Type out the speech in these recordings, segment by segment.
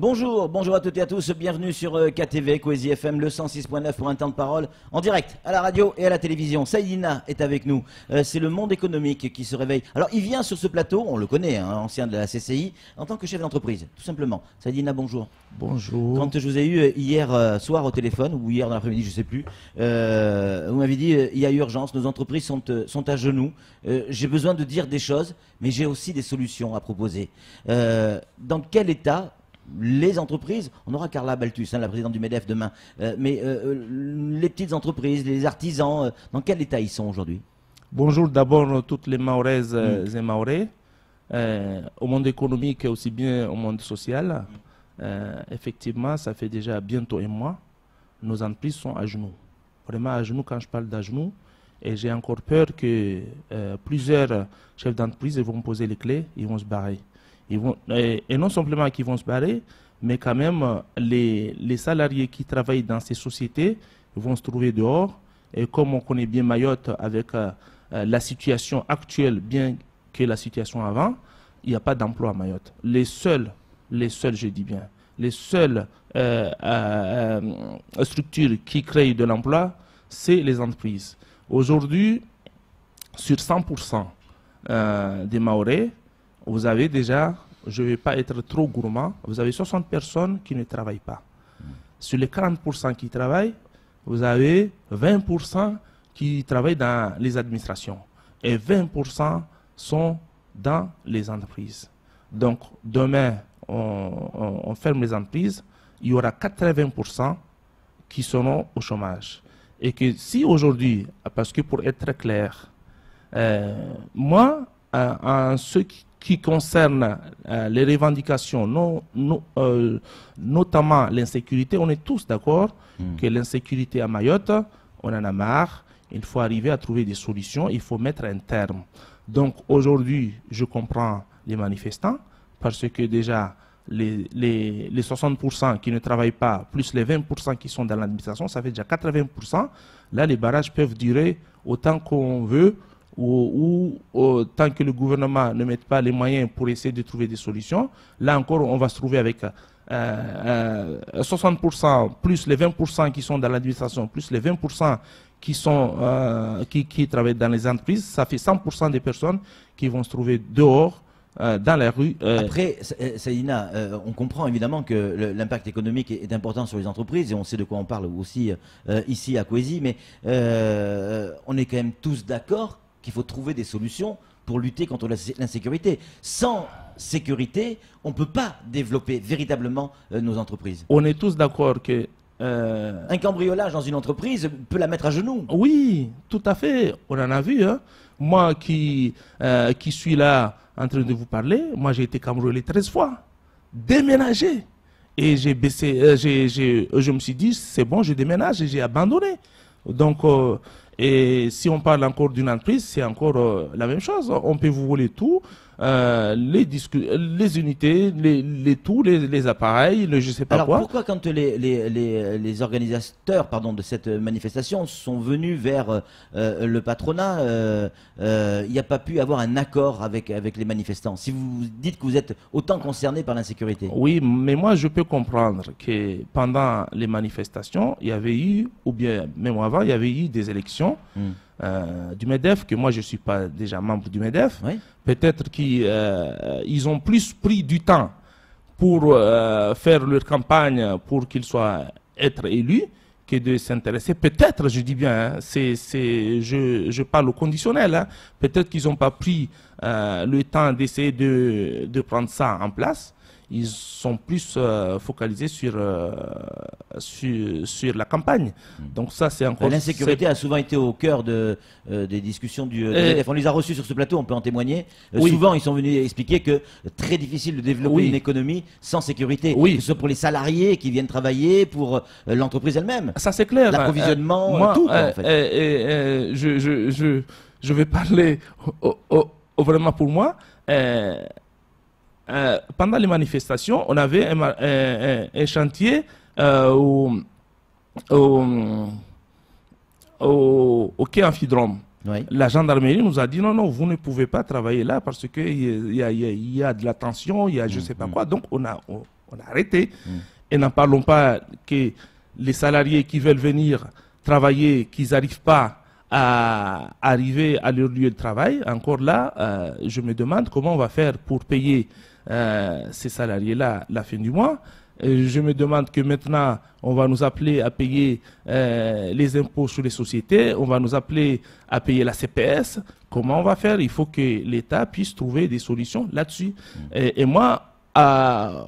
Bonjour, bonjour à toutes et à tous, bienvenue sur KTV, Coésie FM, le 106.9 pour un temps de parole en direct à la radio et à la télévision. Saïdina est avec nous, c'est le monde économique qui se réveille. Alors il vient sur ce plateau, on le connaît, hein, ancien de la CCI, en tant que chef d'entreprise, tout simplement. Saïdina, bonjour. Bonjour. Quand je vous ai eu hier soir au téléphone, ou hier dans l'après-midi, je ne sais plus, vous m'avez dit il y a urgence, nos entreprises sont à genoux, j'ai besoin de dire des choses, mais j'ai aussi des solutions à proposer. Dans quel état les entreprises, on aura Carla Baltus, hein, la présidente du MEDEF demain, mais les petites entreprises, les artisans, dans quel état ils sont aujourd'hui? Bonjour d'abord toutes les Maoraises et Maorais, au monde économique et aussi bien au monde social. Effectivement, ça fait déjà bientôt un mois, nos entreprises sont à genoux. Vraiment à genoux quand je parle d'à genoux. Et j'ai encore peur que plusieurs chefs d'entreprise vont me poser les clés, ils vont se barrer. Et non simplement qu'ils vont se barrer, mais quand même les salariés qui travaillent dans ces sociétés vont se trouver dehors. Et comme on connaît bien Mayotte avec la situation actuelle, bien que la situation avant, il n'y a pas d'emploi à Mayotte. Les seuls, je dis bien, les seules structures qui créent de l'emploi, c'est les entreprises. Aujourd'hui, sur 100% des Maorais, vous avez déjà, je ne vais pas être trop gourmand, vous avez 60 personnes qui ne travaillent pas. Sur les 40% qui travaillent, vous avez 20% qui travaillent dans les administrations. Et 20% sont dans les entreprises. Donc, demain, on ferme les entreprises, il y aura 80% qui seront au chômage. Et que si aujourd'hui, parce que pour être très clair, moi, en ce qui concerne les revendications, notamment l'insécurité, on est tous d'accord que l'insécurité à Mayotte, on en a marre, il faut arriver à trouver des solutions, il faut mettre un terme. Donc aujourd'hui, je comprends les manifestants, parce que déjà, les 60% qui ne travaillent pas, plus les 20% qui sont dans l'administration, ça fait déjà 80%. Là, les barrages peuvent durer autant qu'on veut, ou tant que le gouvernement ne met pas les moyens pour essayer de trouver des solutions. Là encore, on va se trouver avec 60% plus les 20% qui sont dans l'administration, plus les 20% qui travaillent dans les entreprises. Ça fait 100% des personnes qui vont se trouver dehors, dans la rue. Après, Saïdina, on comprend évidemment que l'impact économique est important sur les entreprises et on sait de quoi on parle aussi ici à Coésie, mais on est quand même tous d'accord qu'il faut trouver des solutions pour lutter contre l'insécurité. Sans sécurité, on ne peut pas développer véritablement nos entreprises. On est tous d'accord que... Un cambriolage dans une entreprise peut la mettre à genoux. Oui, tout à fait. On en a vu. Hein. Moi qui suis là en train de vous parler, moi j'ai été cambriolé 13 fois. Déménagé. Et j'ai baissé, je me suis dit, c'est bon, je déménage et j'ai abandonné. Donc... et si on parle encore d'une entreprise, c'est encore la même chose. On peut vous voler tout, les unités, les appareils, je ne sais pas quoi. Alors pourquoi quand les organisateurs de cette manifestation sont venus vers le patronat, il n'y a pas pu avoir un accord avec les manifestants? Si vous dites que vous êtes autant concerné par l'insécurité. Oui, mais moi je peux comprendre que pendant les manifestations, il y avait eu, ou bien même avant, il y avait eu des élections du MEDEF, que moi je ne suis pas déjà membre du MEDEF. Oui. Peut-être qu'ils ont plus pris du temps pour faire leur campagne pour qu'ils soient être élus que de s'intéresser. Peut-être, je dis bien, hein, je parle au conditionnel, hein, peut-être qu'ils n'ont pas pris le temps d'essayer de prendre ça en place. Ils sont plus focalisés sur la campagne. Donc ça, c'est encore... L'insécurité a souvent été au cœur des discussions du MEDEF. On les a reçus sur ce plateau, on peut en témoigner. Oui. Souvent, ils sont venus expliquer que très difficile de développer une économie sans sécurité. Que ce soit pour les salariés qui viennent travailler, pour l'entreprise elle-même. Ça, c'est clair. L'approvisionnement, tout. En fait. Je vais parler vraiment pour moi. Pendant les manifestations, on avait un chantier au quai Amphidrome. Oui. La gendarmerie nous a dit non, vous ne pouvez pas travailler là parce qu'il y a de la tension, il y a je ne sais pas quoi. Donc on on a arrêté. Et n'en parlons pas que les salariés qui veulent venir travailler, qu'ils n'arrivent pas à arriver à leur lieu de travail. Encore là, je me demande comment on va faire pour payer ces salariés-là la fin du mois. Je me demande que maintenant, on va nous appeler à payer les impôts sur les sociétés, on va nous appeler à payer la CPS. Comment on va faire? Il faut que l'État puisse trouver des solutions là-dessus. Et moi,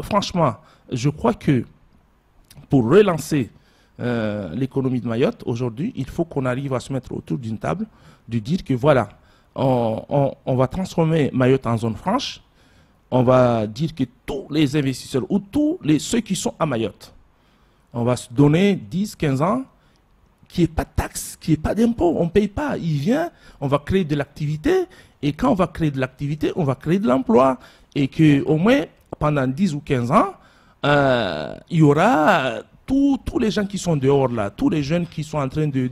franchement, je crois que pour relancer l'économie de Mayotte, aujourd'hui, il faut qu'on arrive à se mettre autour d'une table, de dire que voilà, on va transformer Mayotte en zone franche. On va dire que tous les investisseurs ou ceux qui sont à Mayotte, on va se donner 10, 15 ans, qu'il n'y ait pas de taxes, qu'il n'y ait pas d'impôts, on ne paye pas. Il vient, on va créer de l'activité, et quand on va créer de l'activité, on va créer de l'emploi. Et qu'au moins, pendant 10 ou 15 ans, il y aura tous les gens qui sont dehors là, tous les jeunes qui sont en train bon,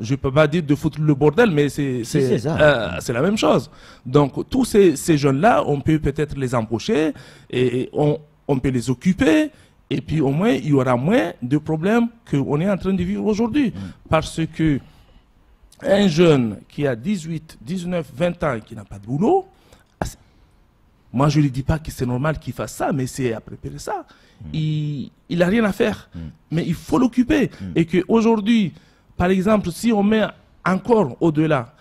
je ne peux pas dire de foutre le bordel, mais c'est la même chose. Donc, tous ces jeunes-là, on peut peut-être les embaucher et on peut les occuper. Et puis, au moins, il y aura moins de problèmes qu'on est en train de vivre aujourd'hui. Parce que un jeune qui a 18, 19, 20 ans et qui n'a pas de boulot, moi, je ne lui dis pas que c'est normal qu'il fasse ça, mais c'est à préparer ça. Il n'a rien à faire, mais il faut l'occuper. Et qu'aujourd'hui, par exemple, si on met encore au-delà,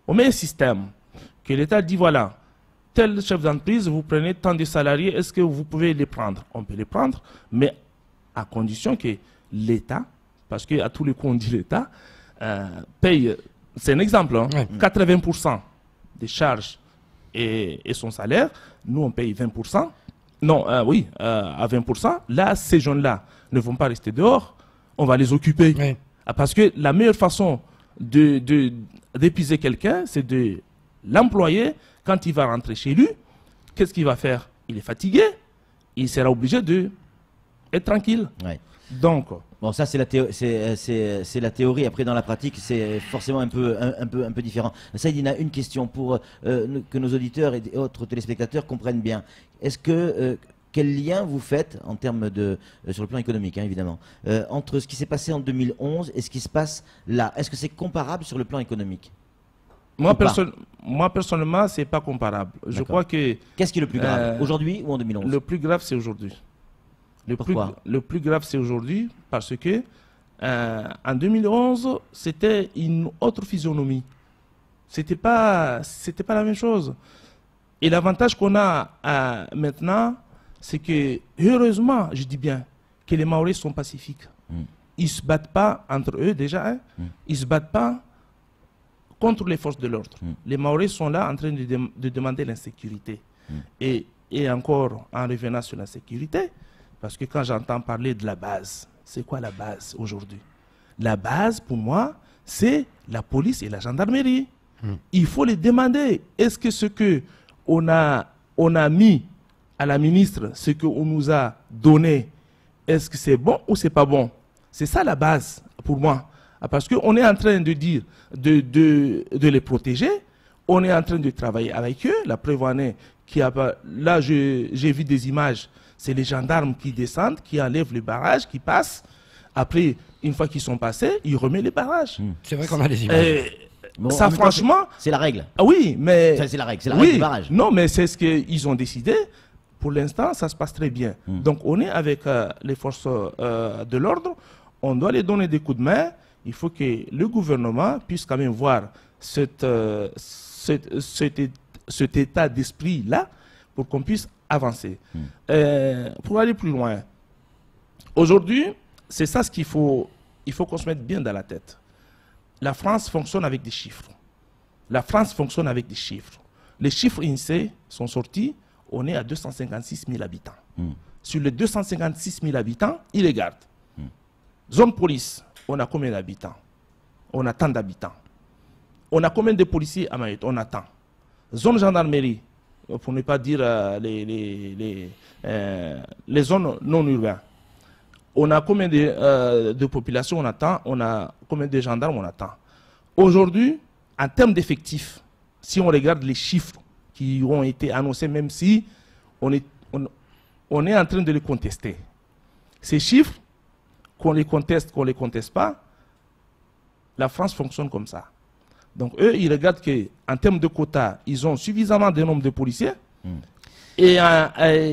on met un système que l'État dit, voilà, tel chef d'entreprise, vous prenez tant de salariés, est-ce que vous pouvez les prendre? On peut les prendre, mais à condition que l'État, parce qu'à tous les coups on dit l'État, paye, c'est un exemple, hein, 80% des charges et son salaire. Nous, on paye 20%. Non, oui, à 20%. Là, ces jeunes-là ne vont pas rester dehors. On va les occuper. Oui. Parce que la meilleure façon d'épuiser quelqu'un, c'est de l'employer. Quand il va rentrer chez lui, qu'est-ce qu'il va faire? Il est fatigué. Il sera obligé d'être tranquille. Ouais. Donc... Bon, ça, c'est la théorie. Après, dans la pratique, c'est forcément un peu différent. Saïdina, une question pour que nos auditeurs et autres téléspectateurs comprennent bien. Est-ce que quel lien vous faites en termes sur le plan économique, hein, évidemment, entre ce qui s'est passé en 2011 et ce qui se passe là? Est-ce que c'est comparable sur le plan économique? Moi, personnellement, c'est pas comparable. Je crois que... Qu'est-ce qui est le plus grave, aujourd'hui ou en 2011? Le plus grave, c'est aujourd'hui. Le plus grave, c'est aujourd'hui parce que en 2011, c'était une autre physionomie. C'était pas la même chose. Et l'avantage qu'on a maintenant, c'est que, heureusement, je dis bien, que les Maoris sont pacifiques. Ils ne se battent pas entre eux déjà, hein. Ils ne se battent pas contre les forces de l'ordre. Les Maoris sont là en train de demander l'insécurité. Et encore, en revenant sur la sécurité, parce que quand j'entends parler de la base, c'est quoi la base aujourd'hui? La base, pour moi, c'est la police et la gendarmerie. Il faut les demander. Est-ce que ce qu'on a mis à la ministre, ce qu'on nous a donné, est-ce que c'est bon ou c'est pas bon? C'est ça la base, pour moi. Parce qu'on est en train de dire de les protéger, on est en train de travailler avec eux. La preuve en est là, j'ai vu des images. C'est les gendarmes qui descendent, qui enlèvent les barrages, qui passent. Après, une fois qu'ils sont passés, ils remettent les barrages. C'est vrai qu'on a des images. Bon, ça, franchement... C'est la règle. Ah oui, mais... C'est la règle du barrage. Non, mais c'est ce qu'ils ont décidé. Pour l'instant, ça se passe très bien. Donc, on est avec les forces de l'ordre. On doit les donner des coups de main. Il faut que le gouvernement puisse quand même voir cet état d'esprit-là pour qu'on puisse avancer. Pour aller plus loin, aujourd'hui, c'est ça ce qu'il faut, il faut qu'on se mette bien dans la tête. La France fonctionne avec des chiffres. La France fonctionne avec des chiffres. Les chiffres INSEE sont sortis, on est à 256 000 habitants. Sur les 256 000 habitants, ils les gardent. Zone police, on a combien d'habitants? On a tant d'habitants. On a combien de policiers à Mayotte? On a tant. Zone gendarmerie, pour ne pas dire les zones non urbaines. On a combien de populations? On attend. On a combien de gendarmes? On attend. Aujourd'hui, en termes d'effectifs, si on regarde les chiffres qui ont été annoncés, même si on est en train de les contester. Ces chiffres, qu'on les conteste pas, la France fonctionne comme ça. Donc eux, ils regardent qu'en termes de quotas, ils ont suffisamment de nombre de policiers et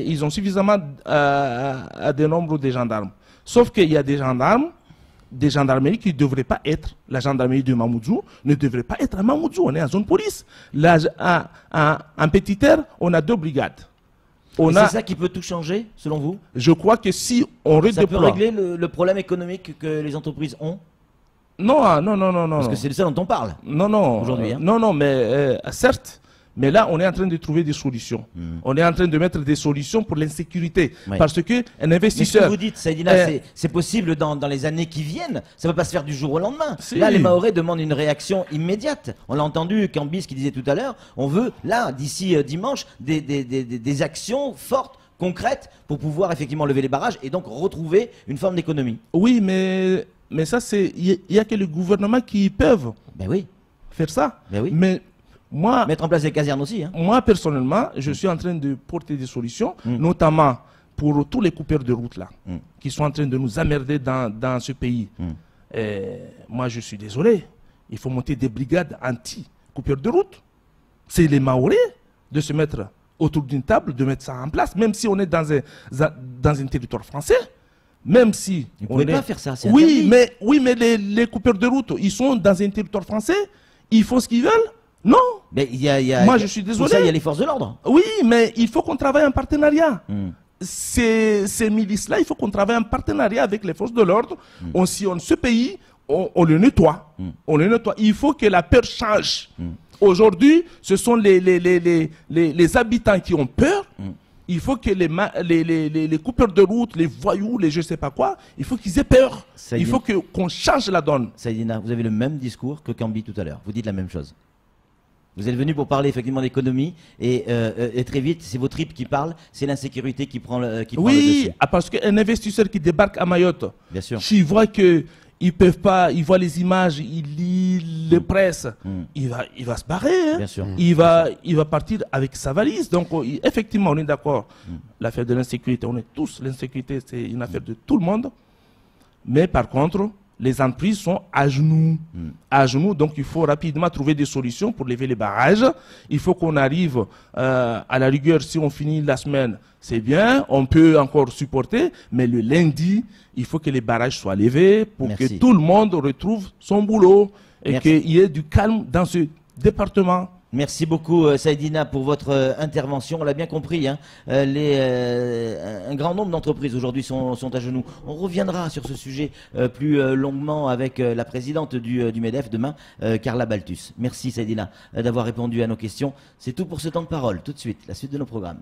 ils ont suffisamment de nombre de gendarmes. Sauf qu'il y a des gendarmeries qui ne devraient pas être, la gendarmerie de Mamoudzou ne devrait pas être à Mamoudzou, on est en zone police. Là, en Petit Terre, on a 2 brigades. C'est ça qui peut tout changer, selon vous? Je crois que si on redéploie... Ça peut régler le problème économique que les entreprises ont? Non. Parce que c'est de ça dont on parle. Non. Aujourd'hui. Non, mais certes. Mais là, on est en train de trouver des solutions. On est en train de mettre des solutions pour l'insécurité. Oui. Parce qu'un investisseur... Mais ce que vous dites, Saïdina, c'est possible dans les années qui viennent. Ça ne va pas se faire du jour au lendemain. Si. Là, les Mahorais demandent une réaction immédiate. On l'a entendu, Cambis qui disait tout à l'heure, on veut, là, d'ici dimanche, des actions fortes, concrètes, pour pouvoir effectivement lever les barrages et donc retrouver une forme d'économie. Oui, mais ça, il n'y a que les gouvernements qui peuvent faire ça. Ben oui. Mais moi, mettre en place des casernes aussi. Hein. Moi, personnellement, je suis en train de porter des solutions, notamment pour tous les coupeurs de route là, qui sont en train de nous emmerder dans ce pays. Moi, je suis désolé. Il faut monter des brigades anti-coupeurs de route. C'est les Mahorais de se mettre autour d'une table, de mettre ça en place, même si on est dans un territoire français. Même si vous ne pouvez pas faire ça, c'est oui, mais les coupeurs de route, ils sont dans un territoire français, ils font ce qu'ils veulent. Non. Mais moi, je suis désolé. Pour ça, il y a les forces de l'ordre. Oui, mais il faut qu'on travaille en partenariat. Ces milices-là, il faut qu'on travaille en partenariat avec les forces de l'ordre. On sillonne ce pays, on le nettoie. On le nettoie. Il faut que la peur change. Aujourd'hui, ce sont les habitants qui ont peur. Il faut que les coupeurs de route, les voyous, les je ne sais pas quoi, il faut qu'ils aient peur. Il faut qu'on change la donne. Saïdina, vous avez le même discours que Cambi tout à l'heure. Vous dites la même chose. Vous êtes venu pour parler effectivement d'économie et très vite, c'est vos tripes qui parlent, c'est l'insécurité qui prend le dessus. Oui, parce qu'un investisseur qui débarque à Mayotte, bien sûr, s'il voit que ils peuvent pas, il voit les images, il lit les presses, il va se barrer. Hein. Bien sûr. Il va partir avec sa valise. Donc effectivement, on est d'accord. L'affaire de l'insécurité, on est tous, l'insécurité, c'est une affaire de tout le monde. Mais par contre, les entreprises sont à genoux. À genoux, donc il faut rapidement trouver des solutions pour lever les barrages. Il faut qu'on arrive à la rigueur, si on finit la semaine, c'est bien, on peut encore supporter, mais le lundi, il faut que les barrages soient levés pour que tout le monde retrouve son boulot et qu'il y ait du calme dans ce département. Merci beaucoup Saïdina pour votre intervention. On l'a bien compris, hein, un grand nombre d'entreprises aujourd'hui sont à genoux. On reviendra sur ce sujet plus longuement avec la présidente du MEDEF demain, Carla Baltus. Merci Saïdina d'avoir répondu à nos questions. C'est tout pour ce temps de parole. Tout de suite, la suite de nos programmes.